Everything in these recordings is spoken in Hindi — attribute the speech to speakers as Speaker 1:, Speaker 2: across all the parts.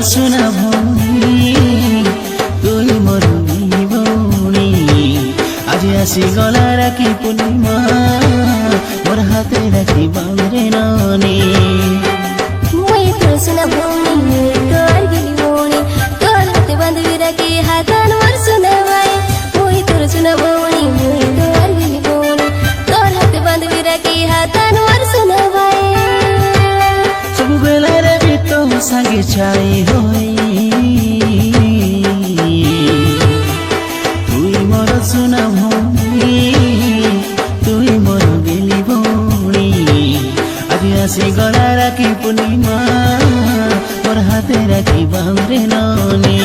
Speaker 1: सुना भौणी तुई मोर भौणी आज आसी गला राखी पूर्णिमा मोर हाथे राखी बांधरे नानी
Speaker 2: मुई तो सुना भौणी तोर गिली भौणी तोर हाथे बांधवी राखी हाथान मोर सुना भाई मुई तो सुना भौणी मुई तोर गिली भौणी तोर हाथे बांधवी राखी हाथान मोर सुना भाई
Speaker 1: सब बेला रे भी तो संगे छाई होई तुई मोर सुना भौणी तुई मोर गिली भौणी आज आसी गला राखी पूर्णिमा मोर हाथे राखी बांधरे नानी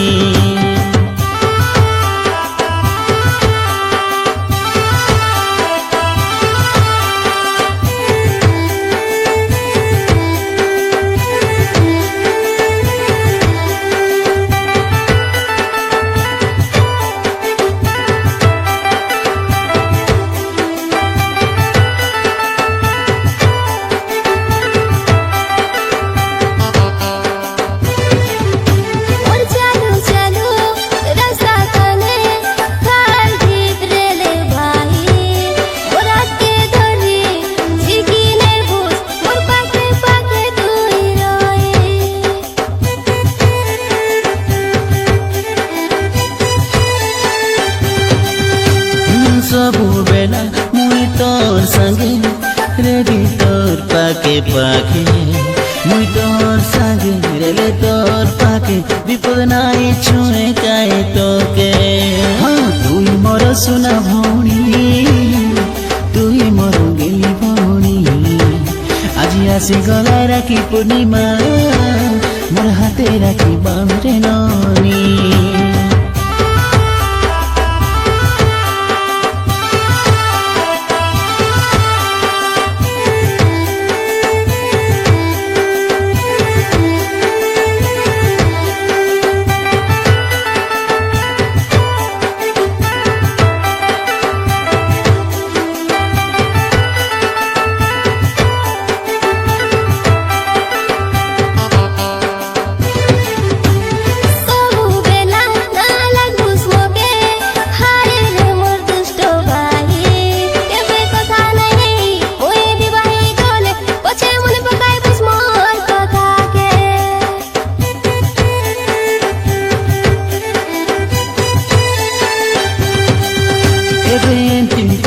Speaker 1: सबु बेला मुई तोर संगे रेडी तोर पाके पाके मुई तोर संगे रेले तोर पाके विपद नाई छुए काए तोके हाँ तुई मोर सुना भौणी तुई मोर गेली भौणी आज आसी गला राखी पूर्णिमा मोर हाथे राखी बांधरे नानी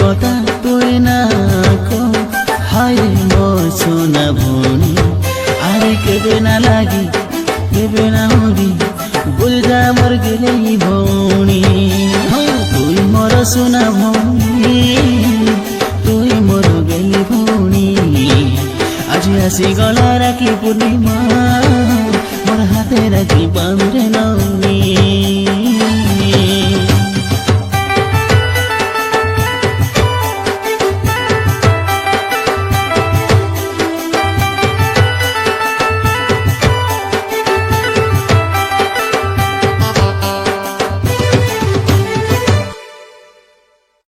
Speaker 1: কথা তুই না কো হায় মোর সোনা ভৌণী আরে কেবে না লাগি কেবে না হরি ভুল যা মোর গেলেই ভৌণী তুই মোর সোনা ভৌণী তুই মোর গেলি ভৌণী আজ আসি গলা রাখি পূর্ণিমা